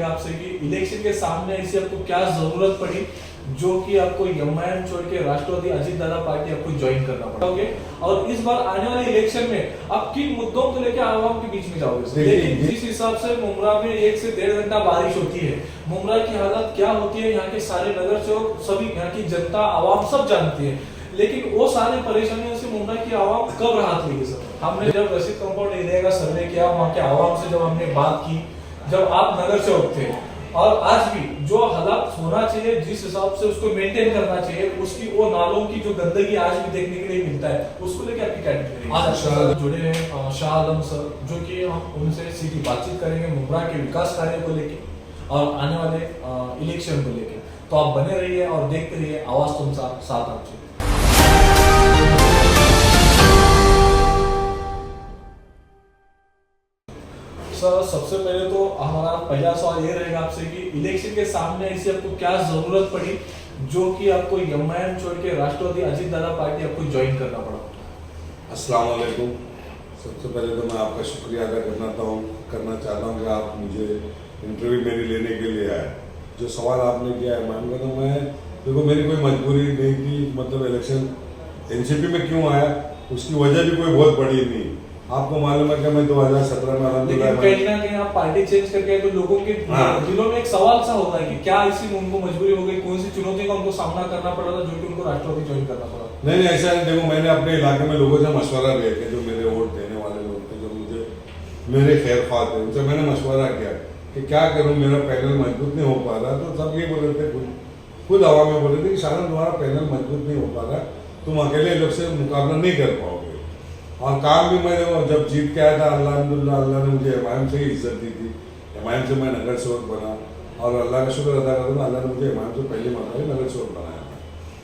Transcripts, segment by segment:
रहेगा आपसे कि इलेक्शन के सामने ऐसी आपको क्या जरूरत पड़ी जो कि आपको एमआईएम छोड़ के राष्ट्रवादी अजीत दादा पार्टी आपको ज्वाइन करना पड़ोगे, और इस बार आने वाले इलेक्शन में आप किन मुद्दों को लेकर आवाम के बीच में जाओगे। लेकिन जिस हिसाब से मुमरा में 1 से 1.5 घंटा बारिश होती है, मुमरा की हालत क्या होती है, यहाँ के सारे नगर सेवक सभी यहाँ की जनता आवाम सब जानती है, लेकिन वो सारे परेशानियों से मुमरा की आवाम कब राहत लेगी सर। हमने जब रशीद कंपाउंड एरिया का सर्वे किया, वहाँ के आवाम से जब हमने बात की, जब आप नगर सेवक थे, और आज भी जो हालात होना चाहिए जिस हिसाब से उसको मेंटेन करना चाहिए, उसकी वो नालों की जो गंदगी आज भी देखने के लिए मिलता है, उसको लेकर आपकी क्या टिप्पणी। आज जुड़े हैं शाह आलम सर, जो कि हम उनसे सीधी बातचीत करेंगे मुमरा के विकास कार्य को लेकर और आने वाले इलेक्शन को लेकर। तो आप बने रहिए और देखते रहिए आवाज तुमसा साथ आपसे। सर, सबसे पहले तो हमारा पहला सवाल ये रहेगा आपसे कि इलेक्शन के सामने ऐसी आपको क्या जरूरत पड़ी जो कि आपको एमआईएम छोड़ के राष्ट्रवादी अजीत दादा पार्टी आपको ज्वाइन करना पड़ा। अस्सलाम वालेकुम। सबसे पहले तो मैं आपका शुक्रिया अदा करना चाहता हूँ कि आप मुझे इंटरव्यू मेरी लेने के लिए आए। जो सवाल आपने किया है मान तो मैं देखो मेरी कोई मजबूरी नहीं थी, मतलब इलेक्शन एनसीपी में क्यों आया उसकी वजह भी कोई बहुत बड़ी नहीं। आपको मालूम है कि मैं 2017 में लेकिन कहीं ना कहीं आप पार्टी चेंज करके तो लोगों के दिलों में एक सवाल सा होता है कि क्या इसी में उनको मजबूरी हो गई, कौन सी चुनौती का उनको सामना करना पड़ा था जो कि उनको राष्ट्रवादी ज्वाइन करना पड़ा। नहीं ऐसा नहीं। देखो मैंने अपने इलाके में लोगों से मशवरा लिया कि जो मेरे वोट देने वाले लोग थे, जो मुझे मेरे खैर ख्वाह थे, उनसे मैंने मशवरा किया कि क्या करूँ, मेरा पैनल मजबूत नहीं हो पा रहा। तो सब ये बोल रहे थे, खुद हवा में बोल रहे थे कि शायद तुम्हारा पैनल मजबूत नहीं हो पा रहा, तुम अकेले लोग से मुकाबला नहीं कर पाओगे। और काम भी मैं जब जीत के आया था अल्हम्दुलिल्लाह अल्लाह ने मुझे एमआईएम से ही इज्जत दी थी। एमआईएम से मैं नगर सेवक बना और अल्लाह का शुक्र अदा करता हूँ, अल्लाह ने मुझे एमआईएम से पहले मरतबा नगर सेवक बनाया था।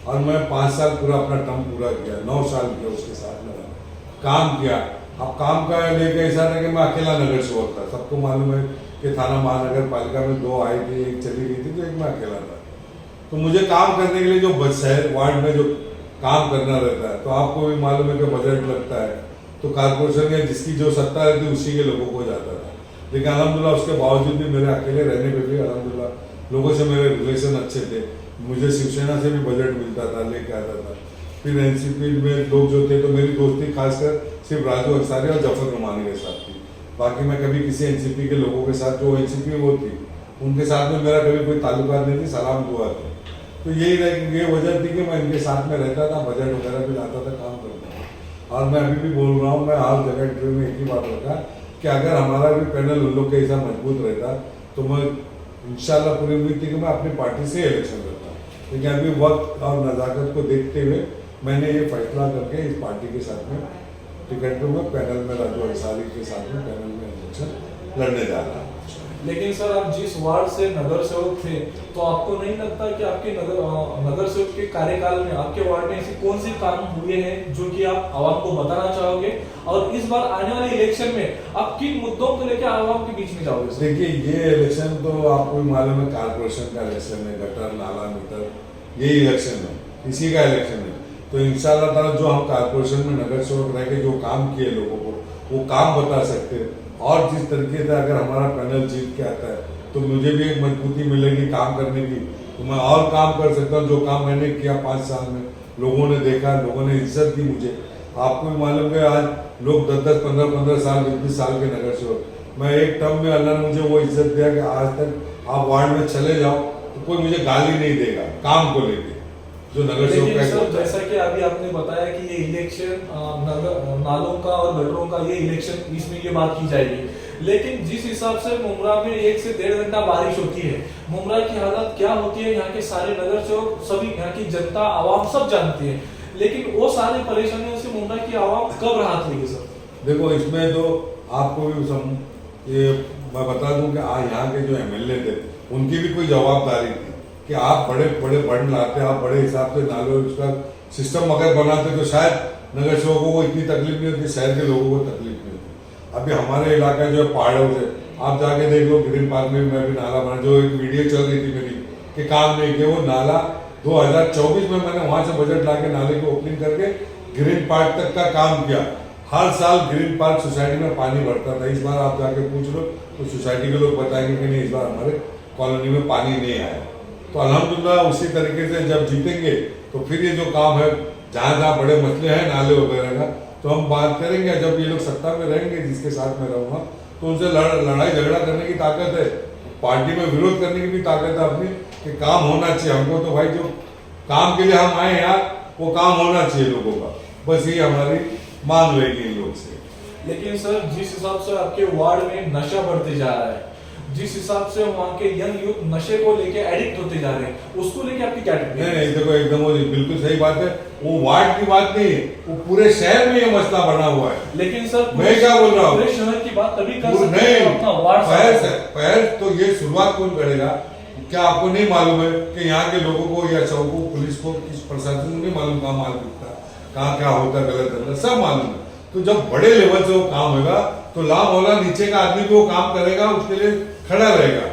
और मैं 5 साल पूरा अपना टर्म पूरा किया, 9 साल किया उसके साथ में काम किया। अब काम का लेके ऐसा था कि मैं अकेला नगर सेवक था। सबको मालूम है कि थाना महानगर पालिका में 2 आई थी, 1 चली गई थी, तो 1 मैं अकेला था। तो मुझे काम करने के लिए जो शहर वार्ड में जो काम करना रहता है, तो आपको भी मालूम है कि बजट लगता है, तो कारपोरेशन में जिसकी जो सत्ता रहती है उसी के लोगों को जाता था। लेकिन अल्हम्दुलिल्लाह उसके बावजूद भी मेरे अकेले रहने पे भी अल्हम्दुलिल्लाह लोगों से मेरे रिलेशन अच्छे थे। मुझे शिवसेना से भी बजट मिलता था, लेके आता था। फिर एनसीपी में लोग जो थे तो मेरी दोस्ती खासकर सिर्फ राजू अंसारी और जफर नुमानी के साथ थी। बाकी मैं कभी किसी एनसीपी के लोगों के साथ, जो एनसीपी वो थी उनके साथ में मेरा कभी कोई ताल्लुकात नहीं थी, सलाम दुआ थे। तो ये वजह थी कि मैं इनके साथ में रहता था, बजट वगैरह भी लाता था, काम करता था। और मैं अभी भी बोल रहा हूँ, मैं हर जगह इंटरव्यू में एक ही बात रखा कि अगर हमारा भी पैनल उन लोग के ऐसा मजबूत रहता तो मैं इंशाल्लाह पूरी उम्मीद थी कि मैं अपनी पार्टी से इलेक्शन लड़ता। लेकिन अभी वक्त और नज़ाकत को देखते हुए मैंने ये फैसला करके इस पार्टी के साथ में टिकट पर मैं पैनल में राजू अंसारी के साथ में पैनल में इलेक्शन लड़ने जा रहा हूँ। लेकिन सर, आप जिस वार्ड से नगर सेवक थे, तो आपको नहीं लगता कि आपके नगर सेवक के कार्यकाल में आपके वार्ड में ऐसी कौन सी काम हुए हैं जो कि आप आवाम को बताना चाहोगे, और इस बार आने वाले इलेक्शन में आप किन मुद्दों को लेकर आवाम के बीच में जाओगे? देखिए, ये इलेक्शन तो आपको मालूम है कारपोरेशन का इलेक्शन है, गटर नाला मीटर यही इलेक्शन है, इसी का इलेक्शन है। तो इंशाल्लाह ताला जो हम कारपोरेशन में नगर सेवक रह के जो काम किए लोगों को वो काम बता सकते हैं। और जिस तरीके से अगर हमारा पैनल जीत के आता है तो मुझे भी एक मजबूती मिलेगी काम करने की, तो मैं और काम कर सकता हूँ। जो काम मैंने किया 5 साल में, लोगों ने देखा, लोगों ने इज्जत दी मुझे। आपको भी मालूम है आज लोग 10-10, 15-15 साल, 20-20 साल के नगर सेवक, मैं एक टर्म में अल्लाह ने मुझे वो इज्जत दिया कि आज तक आप वार्ड में चले जाओ तो कोई मुझे गाली नहीं देगा काम को लेके, जो नगर सेवक। जैसा कि अभी आपने बताया कि ये इलेक्शन नालों का और गटरों का ये इलेक्शन, इसमें ये बात की जाएगी, लेकिन जिस हिसाब से मुमरा में 1 से 1.5 घंटा बारिश होती है, मुमरा की हालत क्या होती है, यहाँ के सारे नगर सेवक सभी यहाँ की जनता आवाम सब जानती है, लेकिन वो सारी परेशानियों से मुमरा की आवाम कब राहत लेगी सर? देखो इसमें तो आपको भी ये मैं बता दूं कि आज यहाँ के जो एमएलए थे उनकी भी कोई जवाबदारी थी कि आप बड़े बड़े फंड लाते, आप बड़े हिसाब से नालों उसका सिस्टम अगर बनाते तो शायद नगर सेवकों को इतनी तकलीफ नहीं होती, शहर के लोगों को तकलीफ नहीं होती। अभी हमारे इलाका जो है पहाड़ों से आप जाके देख लो, ग्रीन पार्क में मैं भी नाला बना, जो एक वीडियो चल रही थी मेरी कि काम नहीं किया, वो नाला 2024 में मैंने वहां से बजट ला के नाले की ओपनिंग करके ग्रीन पार्क तक का काम किया। हर साल ग्रीन पार्क सोसाइटी में पानी बढ़ता था। इस बार आप जाके पूछ लो तो सोसाइटी के लोग बताएंगे कि नहीं, इस बार हमारे कॉलोनी में पानी नहीं आया। तो अल्हम्दुलिल्लाह उसी तरीके से जब जीतेंगे तो फिर ये जो काम है, जहाँ जहाँ बड़े मसले हैं नाले वगैरह का, तो हम बात करेंगे। जब ये लोग सत्ता में रहेंगे, जिसके साथ में रहूंगा, तो उनसे लड़ाई झगड़ा करने की ताकत है, पार्टी में विरोध करने की भी ताकत है अपनी, कि काम होना चाहिए हमको। तो भाई जो काम के लिए हम आए यहाँ, वो काम होना चाहिए लोगों का, बस ये हमारी मांग रहेगी इन लोग से। लेकिन सर, जिस हिसाब से आपके वार्ड में नशा बढ़ते जा रहा है, जिस हिसाब से वहाँ के यंग यूथ नशे को लेके एडिक्ट होते जा रहे हैं, उसको लेके आपकी क्या टिप्पणी? नहीं, देखो एकदम वो बिल्कुल सही बात है। वो वार्ड की बात नहीं है, वो पूरे शहर में ये मसला बना हुआ है। लेकिन सर, मैं क्या बोल रहा हूँ, पूरे शहर की बात तभी कर सकते नहीं, हैं अपना वार्ड पहल तो ये शुरुआत कौन करेगा? क्या आपको नहीं मालूम है कि यहाँ के लोगों को या चौकों पुलिस को, किस प्रशासन को नहीं मालूम कहाँ माल बिकता, कहाँ क्या होता, गलत धंधा सब मालूम है। तो जब बड़े लेवल से वो काम होगा तो लाभ होला नीचे का आदमी भी वो काम करेगा, उसके लिए खड़ा रहेगा।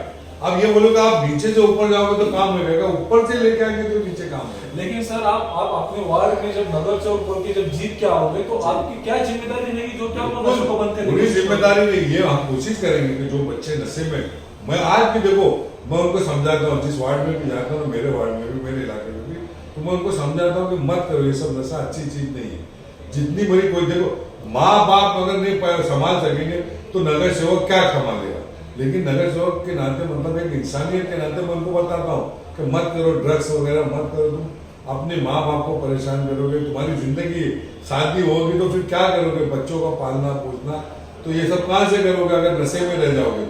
अब ये बोलो कि आप नीचे से ऊपर जाओगे तो काम नहीं रहेगा, ऊपर से लेके आएंगे तो नीचे काम है। लेकिन सर, आप अपने वार्ड में जब नगर चौक बोल के जब जीत के आओगे तो आपकी क्या जिम्मेदारी रहेगी, जो कि आप नशे को बंद करेंगे? पूरी जिम्मेदारी नहीं है, हम कोशिश करेंगे कि जो बच्चे नशे में, मैं आज भी देखो मैं उनको समझाता हूँ, जिस वार्ड में भी जाता हूँ, मेरे वार्ड में भी, मेरे इलाके में भी, तो मैं उनको समझाता हूँ कि मत करो ये सब, नशा अच्छी चीज नहीं है। जितनी बड़ी कोई, देखो माँ बाप अगर नहीं संभाल सकेंगे तो नगर सेवक क्या संभालेगा। लेकिन नगर सेवक के नाते, मतलब एक इंसानियत के नाते मैं उनको बताता हूँ कि मत करो ड्रग्स वगैरह मत करो, तुम अपने माँ बाप को परेशान करोगे, तुम्हारी जिंदगी शादी होगी तो फिर क्या करोगे, बच्चों का पालना पोसना, तो ये सब कहाँ से करोगे अगर नशे में रह जाओगे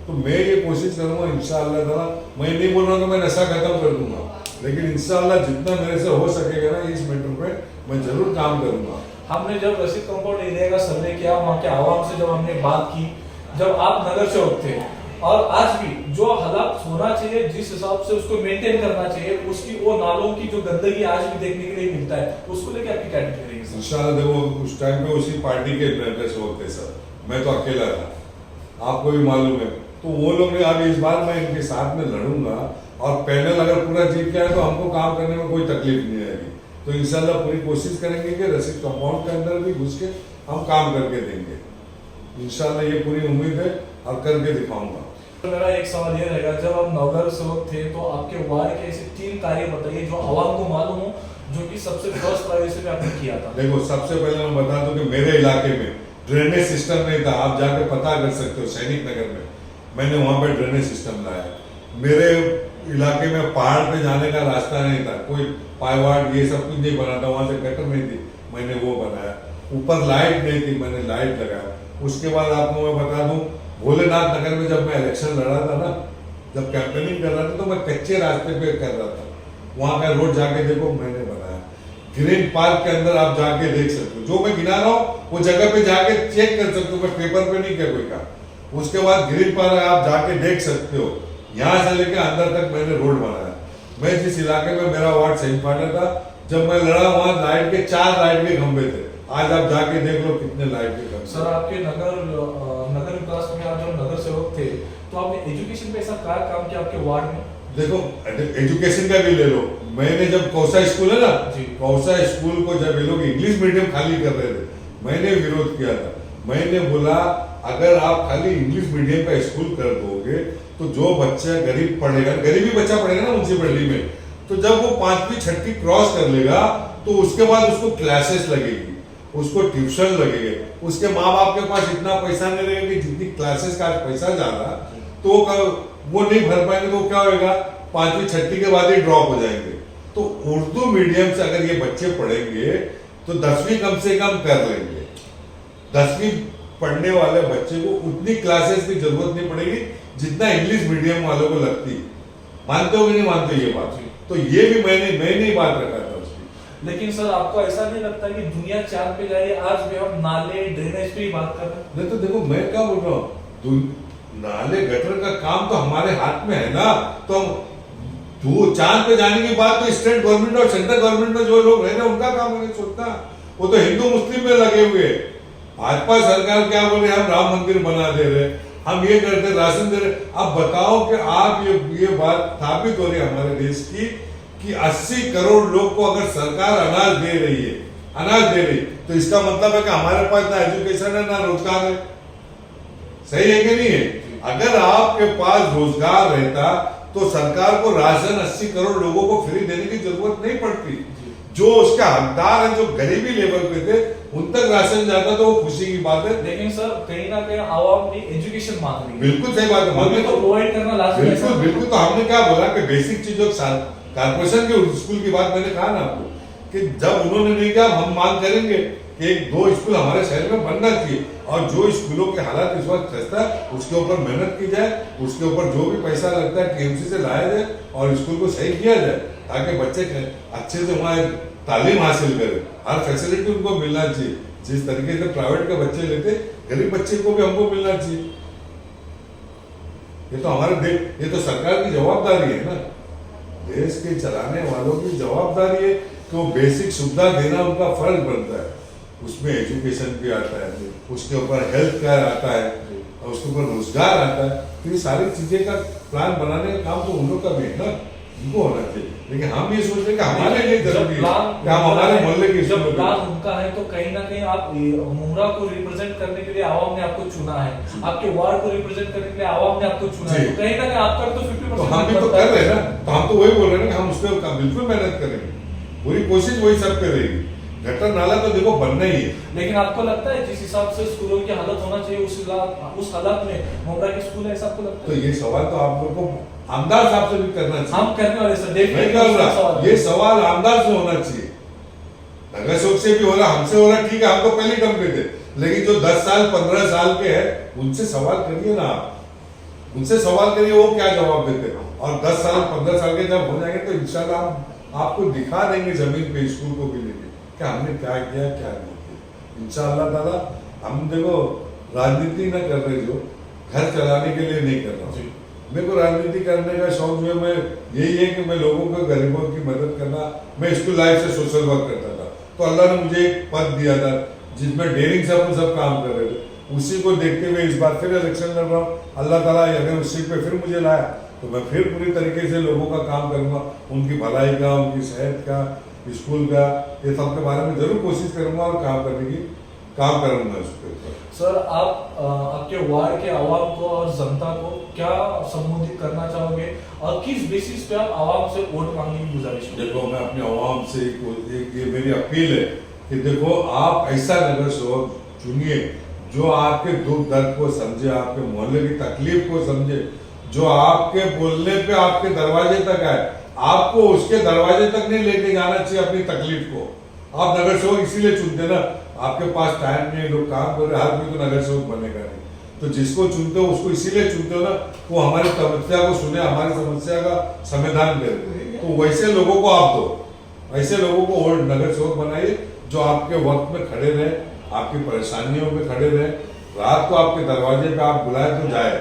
तो मैं ये कोशिश करूंगा इंशाअल्लाह ताला। मैं नहीं बोल रहा हूँ कि मैं नशा खत्म कर दूंगा, लेकिन इंशाअल्लाह जितना मेरे से हो सकेगा ना इस मैटर पे मैं जरूर काम करूंगा। हमने जब रशीद कंपाउंड एरिया का सर्वे किया, वहाँ के आवाम से जब हमने बात की, जब आप नगर सेवक थे, और आज भी जो हालात होना चाहिए, जिस हिसाब से उसको मेंटेन करना चाहिए, उसकी वो नालों की जो गंदगी आज भी देखने के लिए मिलता है, उसको लेके आपकी क्या टिप्पणी रहेगी? इंशाअल्लाह देखो उस टाइम पे उसी पार्टी के नगर सेवक थे सर, मैं तो अकेला था, आपको भी मालूम है। तो वो लोग ने, अब इस बार मैं इनके साथ में लड़ूंगा और पैनल अगर पूरा जीत गया तो हमको काम करने में कोई तकलीफ नहीं आएगी। तो इंशाल्लाह पूरी कोशिश करेंगे कि रशीद कंपाउंड के अंदर भी घुस के हम काम करके देंगे, इंशाल्लाह ये पूरी उम्मीद है और करके दिखाऊंगा। तो मेरा एक सवाल ये रहेगा, जब आप नगर सेवक थे तो आपके वार्ड के ऐसे 3 कार्य बताइए जो आवाम को मालूम हो, जो कि सबसे फर्स्ट प्रायोरिटी पे आपने किया था। देखो सबसे पहले मैं बता दूं कि मेरे इलाके में ड्रेनेज सिस्टम नहीं था, आप जाके पता कर सकते हो सैनिक नगर में, मैंने वहां पे ड्रेनेज सिस्टम लाया। मेरे इलाके में पहाड़ पे जाने का रास्ता नहीं था, कोई पायवाट ये सब कुछ नहीं बना था, वहां से गटर नहीं थी, मैंने वो बनाया। ऊपर लाइट नहीं थी, मैंने लाइट लगाया। उसके बाद आपको मैं बता दूं, भोलेनाथ नगर में जब मैं इलेक्शन लड़ा था ना, जब कैंपेनिंग कर रहा था तो मैं कच्चे रास्ते पे कर रहा था, वहां का रोड जाके देखो मैंने बनाया। ग्रीन पार्क के अंदर आप जाके देख सकते हो, जो मैं गिना रहा हूँ वो जगह पे जाके चेक कर सकते हो, मैं पेपर पे नहीं किया कोई का। उसके बाद ग्रीन पार्क आप जाके देख सकते हो, यहाँ से लेके अंदर तक मैंने रोड बनाया। मैं जिस इलाके में मेरा वार्ड सही फाटा था, जब मैं लड़ा वहाँ लाइट के 4 लाइट के खंभे थे, आज आप जाके देख लो कितने लाइट के खंभे। सर, आपके नगर विकास में आप जब नगर सेवक थे तो आपने एजुकेशन पे ऐसा क्या काम किया आपके वार्ड में? देखो एजुकेशन का भी ले लो, मैंने जब कौसा स्कूल है ना, कौसा स्कूल को जब ये लोग इंग्लिश मीडियम खाली कर रहे थे, मैंने विरोध किया था। मैंने बोला अगर आप खाली इंग्लिश मीडियम का स्कूल कर दोगे तो जो बच्चा गरीब पढ़ेगा, गरीबी बच्चा पढ़ेगा ना म्युनिसिपैलिटी में, तो जब वो 5वीं 6वीं क्रॉस कर लेगा तो उसके बाद उसको क्लासेस लगेगी, उसको ट्यूशन लगेगा, उसके माँ बाप के पास इतना पैसा नहीं रहेगा कि जितनी क्लासेस का पैसा ज्यादा, तो वो नहीं भर पाएंगे, तो क्या होगा 5वीं 6वीं के बाद ही ड्रॉप हो जाएंगे। तो उर्दू मीडियम से अगर ये बच्चे पढ़ेंगे तो 10वीं कम से कम कर लेंगे। 10वीं पढ़ने वाले बच्चे को उतनी क्लासेस की जरूरत नहीं पड़ेगी जितना इंग्लिश मीडियम वालों को लगती। मानते हो कि नहीं मानते ये बात? तो ये भी मैंने बात रखा था उसकी। लेकिन सर, आपको ऐसा नहीं लगता कि दुनिया चांद पे जा रही है, आज भी हम नाले ड्रेनेज पे ही बात कर रहे हैं? नहीं तो देखो मैं क्या बोल रहा हूँ, नाले गटर का काम तो हमारे हाथ में है ना। तो जो चांद पे जाने की बात तो स्टेट गवर्नमेंट और सेंट्रल गवर्नमेंट में जो लोग रह रहे हैं उनका काम है सोचना। वो तो हिंदू मुस्लिम में लगे हुए। भाजपा सरकार क्या बोल रही है, हम राम मंदिर बना दे रहे, हम ये करते, राशन दे रहे। अब बताओ कि आप ये बात साबित हो रही है हमारे देश की कि 80 करोड़ लोग को अगर सरकार अनाज दे रही है, अनाज दे रही, तो इसका मतलब है कि हमारे पास ना एजुकेशन है ना रोजगार है। सही है कि नहीं है? अगर आपके पास रोजगार रहता तो सरकार को राशन 80 करोड़ लोगों को फ्री देने की जरूरत नहीं पड़ती। जो उसके हकदार हैं, जो गरीबी लेवल पे थे, उन तक राशन जाता तो वो खुशी की बात है। लेकिन सर कहीं ना कहीं आवाम ने एजुकेशन मांग रही है। बिल्कुल सही बात है, हमने तो प्रोवाइड करना लाजमी है। बिल्कुल बिल्कुल। तो हमने क्या बोला कि बेसिक चीजों कारपोरेशन के स्कूल की बात मैंने कहा ना आपको कि जब उन्होंने नहीं किया हम मांग करेंगे कि 1-2 स्कूल हमारे शहर में बनना चाहिए, और जो स्कूलों के हालात इस वक्त खस्ता है उसके ऊपर मेहनत की जाए, उसके ऊपर जो भी पैसा लगता है टीएमसी से लाया जाए और स्कूल को सही किया जाए, ताकि बच्चे अच्छे से वहाँ तालीम हासिल करें। हर फैसिलिटी उनको मिलना चाहिए, जिस तरीके से प्राइवेट के बच्चे लेते गरीब बच्चे को भी हमको मिलना चाहिए। ये तो हमारे देश, ये तो सरकार की जवाबदारी है ना, देश के चलाने वालों की जवाबदारी है कि वो बेसिक सुविधा देना उनका फर्ज बनता है। उसमें एजुकेशन भी आता है, उसके ऊपर हेल्थ केयर आता है, और उसके ऊपर रोजगार आता है। तो ये सारी चीजें का प्लान बनाने का काम तो उन लोग का भी है ना, उनको होना चाहिए। लेकिन हम ये सोच रहे हैं कि हमारे लिए जरूरी है कि हम हमारे मोहल्ले के जब प्लान उनका है तो कहीं ना कहीं आप मुमरा को रिप्रेजेंट करने के लिए आवाम ने आपको चुना है, आपके वार्ड को रिप्रेजेंट करने के लिए आवाम ने आपको चुना है, तो कहीं ना कहीं आपका तो 50% तो हम भी तो कर रहे हैं ना। तो हम तो वही बोल रहे हैं कि हम उस पर बिल्कुल मेहनत करेंगे, पूरी कोशिश वही सब पे रहेगी। गटर नाला तो देखो बनना ही है। लेकिन आपको लगता है जिस हिसाब से स्कूलों की हालत होना चाहिए उस हालत में मुमरा के स्कूल है, ऐसा आपको लगता तो है? ये सवाल तो आप लोग को आमदार साहब से भी करना चाहिए। हम करने वाले सर, मैं क्या बोल रहा, ये सवाल आमदार से होना चाहिए। नगर सेवक से भी हो रहा, हमसे हो रहा, ठीक है, हम तो पहले टर्म पे थे, लेकिन जो 10 साल 15 साल के हैं उनसे सवाल करिए ना आप, उनसे सवाल करिए वो क्या जवाब देते हैं। और 10 साल 15 साल के जब हो जाएंगे तो इंशाल्लाह हम आपको दिखा देंगे जमीन पे स्कूल को भी लेके कि हमने क्या किया क्या नहीं किया। इंशाल्लाह ताला हम देखो राजनीति न कर रहे, जो घर चलाने के लिए नहीं कर रहा। मेरे को राजनीति करने का शौक जो है मैं यही है कि मैं लोगों को गरीबों की मदद करना। मैं स्कूल लाइफ से सोशल वर्क करता था, तो अल्लाह ने मुझे एक पद दिया था जिसमें डेयरिंग से अपन सब काम कर रहे थे। उसी को देखते हुए इस बार फिर इलेक्शन लड़ रहा हूँ। अल्लाह ताला अगर उस सीट पे फिर मुझे लाया तो मैं फिर पूरी तरीके से लोगों का काम करूंगा, उनकी भलाई का, उनकी सेहत का, स्कूल का, ये सब के बारे में जरूर कोशिश करूंगा और काम करने की काम करूंगा उसके ऊपर। सर आप आपके वार्ड के आवाम को और जनता को क्या संबोधित करना चाहोगे और किस बेसिस पे आप आवाम से वोट मांगने की गुजारिश करेंगे? देखो मैं अपने आवाम से एक ये मेरी अपील है कि देखो आप ऐसा नगर सेवक चुनिए जो आपके दुख दर्द को समझे, आपके मोहल्ले की तकलीफ को समझे, जो आपके बोलने पे आपके दरवाजे तक आए। आपको उसके दरवाजे तक नहीं लेके जाना चाहिए अपनी तकलीफ को। आप नगर सेवक इसीलिए चुनते ना, आपके पास टाइम नहीं, लोग काम कर रहे, हर कोई तो नगर सेवक बनेगा नहीं। तो जिसको चुनते हो उसको इसीलिए चुनते हो ना, वो हमारी समस्या को सुने, हमारी समस्या का समाधान करे। तो वैसे लोगों को आप दो, ऐसे लोगों को और नगर सेवक बनाइए जो आपके वक्त में खड़े रहे, आपकी परेशानियों में खड़े रहे, रात को आपके दरवाजे पे आप बुलाए तो जाए,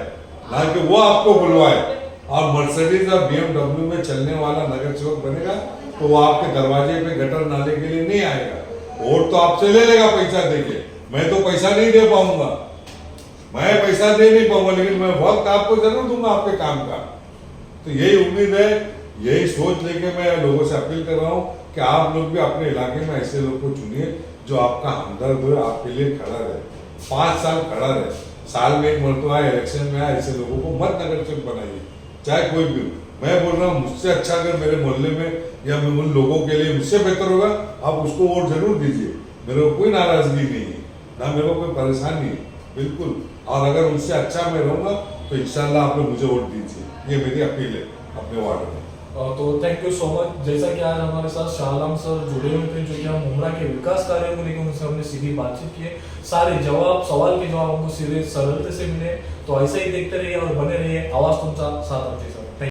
ना कि वो आपको बुलवाए। और मर्सिडीज और BMW में चलने वाला नगर सेवक बनेगा तो वो आपके दरवाजे पे गटर नाले के लिए नहीं आएगा, वोट तो आपसे ले लेगा पैसा देके। मैं तो पैसा नहीं दे पाऊंगा, मैं पैसा दे नहीं पाऊंगा, लेकिन मैं वक्त आपको जरूर दूंगा आपके काम का। तो यही उम्मीद है, यही सोच लेके मैं लोगों से अपील कर रहा हूँ कि आप लोग भी अपने इलाके में ऐसे लोग को चुनिए जो आपका हमदर्द हो, आपके लिए खड़ा रहे, 5 साल खड़ा रहे, साल में एक मरतबा इलेक्शन में आए, ऐसे लोगों को मत नगर सेवक बनाइए, चाहे कोई भी। मैं बोल रहा हूँ मुझसे अच्छा अगर मेरे मोहल्ले में या मैं उन लोगों के लिए मुझसे बेहतर होगा, आप उसको वोट जरूर दीजिए। मेरे को कोई नाराजगी नहीं है, ना मेरे को कोई परेशानी है, बिल्कुल। और अगर उनसे अच्छा मैं रहूंगा तो इंशाल्लाह आप लोग मुझे वोट दीजिए, ये मेरी अपील है अपने वार्ड में। तो थैंक यू सो मच। जैसा कि आज हमारे साथ शाह आलम सर जुड़े हुए थे, जो कि हम मुमरा के विकास कार्यों को लेकर उनसे हमने सीधी बातचीत की है, सारे सवाल के जवाब हमको सीधे सरलता से मिले। तो ऐसे ही देखते रहिए और बने रहिए, आवाज तुमचा साथ रखिए।